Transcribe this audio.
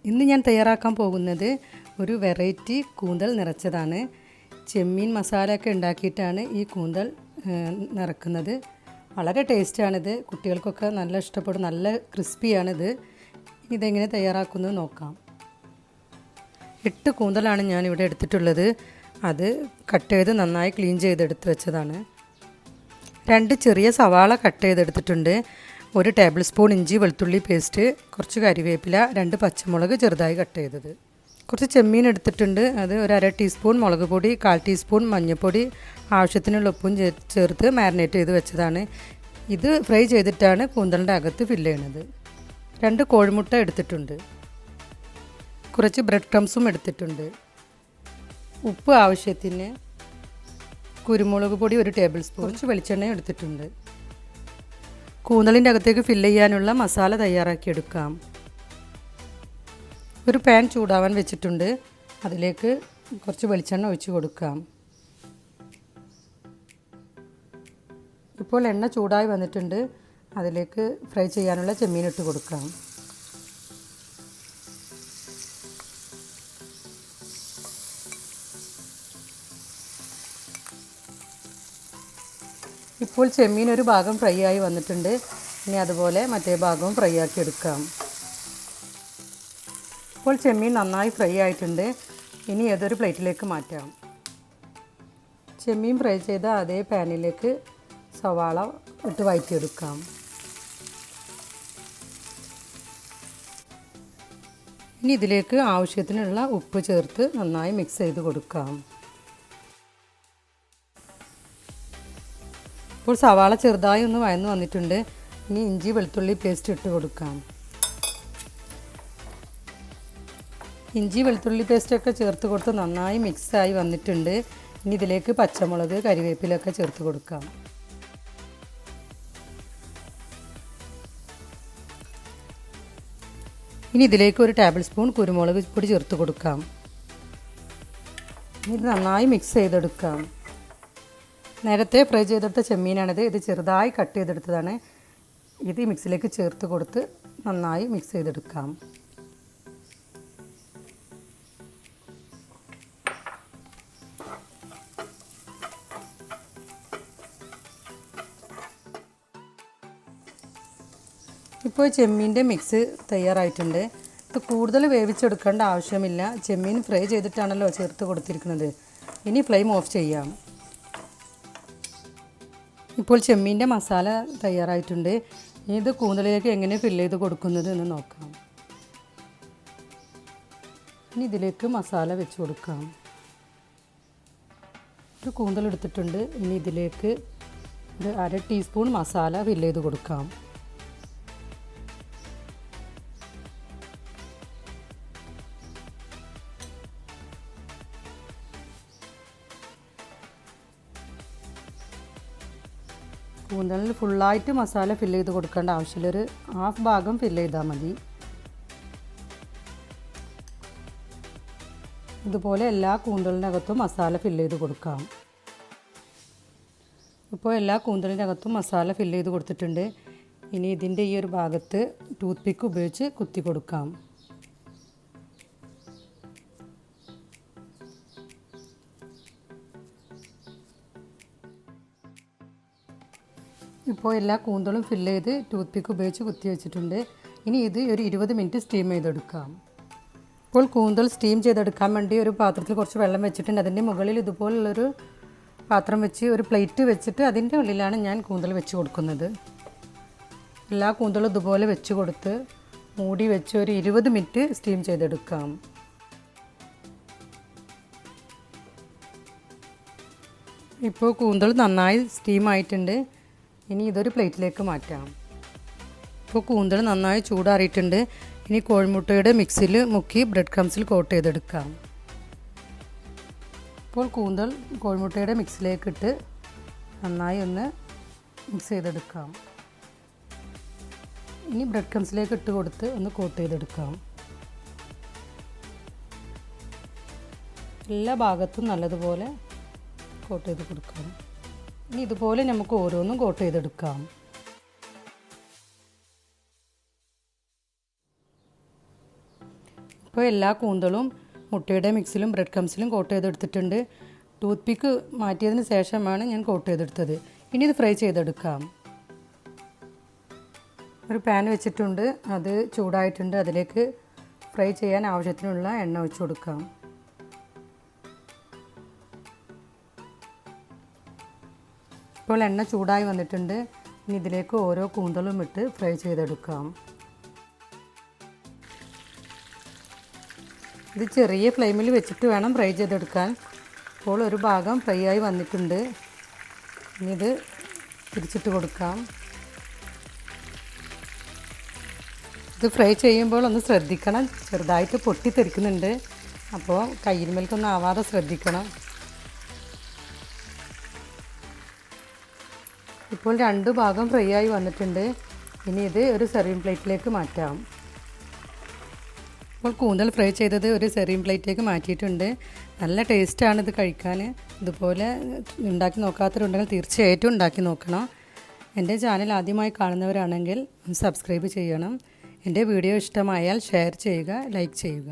ഇന്ന് ഞാൻ തയ്യാറാക്കാൻ പോകുന്നത് ഒരു വെറൈറ്റി കൂന്തൽ നിറച്ചതാണ്. ചെമ്മീൻ മസാലയൊക്കെ ഉണ്ടാക്കിയിട്ടാണ് ഈ കൂന്തൽ നിറക്കുന്നത്. വളരെ ടേസ്റ്റാണിത്. കുട്ടികൾക്കൊക്കെ നല്ല ഇഷ്ടപ്പെടും. നല്ല ക്രിസ്പിയാണിത്. ഇതെങ്ങനെ തയ്യാറാക്കുന്നത് നോക്കാം. 8 കൂന്തലാണ് ഞാനിവിടെ എടുത്തിട്ടുള്ളത്. അത് കട്ട് ചെയ്ത് നന്നായി ക്ലീൻ ചെയ്തെടുത്ത് വെച്ചതാണ്. 2 ചെറിയ സവാള കട്ട് ചെയ്തെടുത്തിട്ടുണ്ട്. 1 ടേബിൾ സ്പൂൺ ഇഞ്ചി വെളുത്തുള്ളി പേസ്റ്റ്, കുറച്ച് കരിവേപ്പില, 2 പച്ചമുളക് ചെറുതായി കട്ട് ചെയ്തത്, കുറച്ച് ചെമ്മീൻ എടുത്തിട്ടുണ്ട്. അത് ഒരു 1/2 ടീസ്പൂൺ മുളക് പൊടി, 1/4 ടീസ്പൂൺ മഞ്ഞൾപ്പൊടി, ആവശ്യത്തിനുള്ള ഉപ്പും ചേർത്ത് മാരിനേറ്റ് ചെയ്ത് വെച്ചതാണ്. ഇത് ഫ്രൈ ചെയ്തിട്ടാണ് കൂന്തലിൻ്റെ അകത്ത് ഫില്ല് ചെയ്യുന്നത്. 2 കോഴിമുട്ട എടുത്തിട്ടുണ്ട്. കുറച്ച് ബ്രെഡ് ക്രംസും എടുത്തിട്ടുണ്ട്. ഉപ്പ് ആവശ്യത്തിന്, കുരുമുളക് പൊടി 1 ടേബിൾ സ്പൂൺ, കുറച്ച് വെളിച്ചെണ്ണയും എടുത്തിട്ടുണ്ട്. കൂന്തലിൻ്റെ അകത്തേക്ക് ഫില്ല് ചെയ്യാനുള്ള മസാല തയ്യാറാക്കിയെടുക്കാം. ഒരു പാൻ ചൂടാവാൻ വെച്ചിട്ടുണ്ട്. അതിലേക്ക് കുറച്ച് വെളിച്ചെണ്ണ ഒഴിച്ച് കൊടുക്കാം. ഇപ്പോൾ എണ്ണ ചൂടായി വന്നിട്ടുണ്ട്. അതിലേക്ക് ഫ്രൈ ചെയ്യാനുള്ള ചെമ്മീൻ ഇട്ട് കൊടുക്കാം. ഇപ്പോൾ ചെമ്മീൻ ഒരു ഭാഗം ഫ്രൈ ആയി വന്നിട്ടുണ്ട്. ഇനി അതുപോലെ മറ്റേ ഭാഗവും ഫ്രൈ ആക്കി എടുക്കാം. ഇപ്പോൾ ചെമ്മീൻ നന്നായി ഫ്രൈ ആയിട്ടുണ്ട്. ഇനി ഏതൊരു പ്ലേറ്റിലേക്ക് മാറ്റാം. ചെമ്മീൻ ഫ്രൈ ചെയ്ത അതേ പാനിലേക്ക് സവാള ഇട്ട് വഴറ്റിയെടുക്കാം. ഇനി ഇതിലേക്ക് ആവശ്യത്തിനുള്ള ഉപ്പ് ചേർത്ത് നന്നായി മിക്സ് ചെയ്ത് കൊടുക്കാം. ഇപ്പോൾ സവാള ചെറുതായി ഒന്ന് വഴന്ന് വന്നിട്ടുണ്ട്. ഇനി ഇഞ്ചി വെളുത്തുള്ളി പേസ്റ്റ് ഇട്ട് കൊടുക്കാം. ഇഞ്ചി വെളുത്തുള്ളി പേസ്റ്റൊക്കെ ചേർത്ത് കൊടുത്ത് നന്നായി മിക്സായി വന്നിട്ടുണ്ട്. ഇനി ഇതിലേക്ക് പച്ചമുളക് കരിവേപ്പിലൊക്കെ ചേർത്ത് കൊടുക്കാം. ഇനി ഇതിലേക്ക് 1 ടേബിൾ സ്പൂൺ കുരുമുളക് പൊടി ചേർത്ത് കൊടുക്കാം. ഇത് നന്നായി മിക്സ് ചെയ്തെടുക്കാം. നേരത്തെ ഫ്രൈ ചെയ്തെടുത്ത ചെമ്മീനാണിത്. ഇത് ചെറുതായി കട്ട് ചെയ്തെടുത്തതാണ്. ഇത് മിക്സിലേക്ക് ചേർത്ത് കൊടുത്ത് നന്നായി മിക്സ് ചെയ്തെടുക്കാം. ഇപ്പോൾ ചെമ്മീൻ്റെ മിക്സ് തയ്യാറായിട്ടുണ്ട്. ഇത് കൂടുതൽ വേവിച്ചെടുക്കേണ്ട ആവശ്യമില്ല. ചെമ്മീൻ ഫ്രൈ ചെയ്തിട്ടാണല്ലോ ചേർത്ത് കൊടുത്തിരിക്കുന്നത്. ഇനി ഫ്ലെയിം ഓഫ് ചെയ്യാം. ഇപ്പോൾ ചെമ്മീൻ്റെ മസാല തയ്യാറായിട്ടുണ്ട്. ഇത് കൂന്തലിലേക്ക് എങ്ങനെ ഫില്ല് ചെയ്ത് കൊടുക്കുന്നത് എന്ന് നോക്കാം. ഇനി ഇതിലേക്ക് മസാല വെച്ച് കൊടുക്കാം. ഒരു കൂന്തൽ എടുത്തിട്ടുണ്ട്. ഇനി ഇതിലേക്ക് ഒരു 1/2 ടീസ്പൂൺ മസാല ഫില്ല് ചെയ്ത് കൊടുക്കാം. കൂന്തലിൽ ഫുള്ളായിട്ട് മസാല ഫില്ല് ചെയ്ത് കൊടുക്കേണ്ട ആവശ്യമില്ല. ഒരു 1/2 ഭാഗം ഫില്ല് ചെയ്താൽ മതി. ഇതുപോലെ എല്ലാ കൂന്തലിൻ്റെ അകത്തും മസാല ഫില്ല് ചെയ്ത് കൊടുക്കാം. ഇപ്പോൾ എല്ലാ കൂന്തലിൻ്റെ അകത്തും മസാല ഫില്ല് ചെയ്ത് കൊടുത്തിട്ടുണ്ട്. ഇനി ഇതിൻ്റെ ഈ ഒരു ഭാഗത്ത് ടൂത്ത് പിക്ക് ഉപയോഗിച്ച് കുത്തി കൊടുക്കാം. ഇപ്പോൾ എല്ലാ കൂന്തളും ഫില്ല് ചെയ്ത് ടൂത്ത് പിക്ക് ഉപയോഗിച്ച് കുത്തി വെച്ചിട്ടുണ്ട്. ഇനി ഇത് ഒരു 20 മിനിറ്റ് സ്റ്റീം ചെയ്തെടുക്കാം. ഇപ്പോൾ കൂന്തൽ സ്റ്റീം ചെയ്തെടുക്കാൻ വേണ്ടി ഒരു പാത്രത്തിൽ കുറച്ച് വെള്ളം വെച്ചിട്ടുണ്ട്. അതിൻ്റെ മുകളിൽ ഇതുപോലുള്ളൊരു പാത്രം വെച്ച് ഒരു പ്ലേറ്റ് വെച്ചിട്ട് അതിൻ്റെ ഉള്ളിലാണ് ഞാൻ കൂന്തൽ വെച്ച് കൊടുക്കുന്നത്. എല്ലാ കൂന്തളും ഇതുപോലെ വെച്ച് കൊടുത്ത് മൂടി വെച്ച് ഒരു 20 മിനിറ്റ് സ്റ്റീം ചെയ്തെടുക്കാം. ഇപ്പോൾ കൂന്തൽ നന്നായി സ്റ്റീം ആയിട്ടുണ്ട്. ഇനി ഇതൊരു പ്ലേറ്റിലേക്ക് മാറ്റാം. ഇപ്പോൾ കൂന്തൽ നന്നായി ചൂടാറിയിട്ടുണ്ട്. ഇനി കോഴിമുട്ടയുടെ മിക്സിൽ മുക്കി ബ്രെഡ് ക്രംസിൽ കോട്ട് ചെയ്തെടുക്കാം. ഇപ്പോൾ കൂന്തൽ കോഴിമുട്ടയുടെ മിക്സിലേക്കിട്ട് നന്നായി ഒന്ന് മിക്സ് ചെയ്തെടുക്കാം. ഇനി ബ്രെഡ് ക്രംസിലേക്ക് ഇട്ട് കൊടുത്ത് ഒന്ന് കോട്ട് ചെയ്തെടുക്കാം. എല്ലാ ഭാഗത്തും നല്ലതുപോലെ കോട്ട് ചെയ്ത് കൊടുക്കാം. ഇനി ഇതുപോലെ നമുക്ക് ഓരോന്നും കോട്ട് ചെയ്തെടുക്കാം. ഇപ്പോൾ എല്ലാ കൂന്തളും മുട്ടയുടെ മിക്സിലും ബ്രെഡ് ക്രംസിലും കോട്ട് ചെയ്തെടുത്തിട്ടുണ്ട്. ടൂത്ത് പിക്ക് മാറ്റിയതിന് ശേഷമാണ് ഞാൻ കോട്ട് ചെയ്തെടുത്തത്. ഇനി ഇത് ഫ്രൈ ചെയ്തെടുക്കാം. ഒരു പാൻ വെച്ചിട്ടുണ്ട്, അത് ചൂടായിട്ടുണ്ട്. അതിലേക്ക് ഫ്രൈ ചെയ്യാൻ ആവശ്യത്തിനുള്ള എണ്ണ ഒഴിച്ച് കൊടുക്കാം. ഇപ്പോൾ എണ്ണ ചൂടായി വന്നിട്ടുണ്ട്. ഇനി ഇതിലേക്ക് ഓരോ കൂന്തളും ഇട്ട് ഫ്രൈ ചെയ്തെടുക്കാം. ഇത് ചെറിയ ഫ്ലെയിമിൽ വെച്ചിട്ട് വേണം ഫ്രൈ ചെയ്തെടുക്കാൻ. ഇപ്പോൾ ഒരു ഭാഗം ഫ്രൈ ആയി വന്നിട്ടുണ്ട്. ഇനി ഇത് തിരിച്ചിട്ട് കൊടുക്കാം. ഇത് ഫ്രൈ ചെയ്യുമ്പോൾ ഒന്ന് ശ്രദ്ധിക്കണം, ചെറുതായിട്ട് പൊട്ടിത്തെറിക്കുന്നുണ്ട്. അപ്പോൾ കയ്യിന്മേൽക്കൊന്നും ആവാതെ ശ്രദ്ധിക്കണം. ഇപ്പോൾ 2 ഭാഗം ഫ്രൈ ആയി വന്നിട്ടുണ്ട്. ഇനി ഇത് ഒരു സെർവിങ് പ്ലേറ്റിലേക്ക് മാറ്റാം. ഇപ്പോൾ കൂന്തൽ ഫ്രൈ ചെയ്തത് ഒരു സെർവിങ് പ്ലേറ്റിലേക്ക് മാറ്റിയിട്ടുണ്ട്. നല്ല ടേസ്റ്റാണ് ഇത് കഴിക്കാൻ. ഇതുപോലെ ഉണ്ടാക്കി നോക്കാത്തവരുണ്ടെങ്കിൽ തീർച്ചയായിട്ടും ഉണ്ടാക്കി നോക്കണം. എൻ്റെ ചാനൽ ആദ്യമായി കാണുന്നവരാണെങ്കിൽ സബ്സ്ക്രൈബ് ചെയ്യണം. എൻ്റെ വീഡിയോ ഇഷ്ടമായാൽ ഷെയർ ചെയ്യുക, ലൈക്ക് ചെയ്യുക.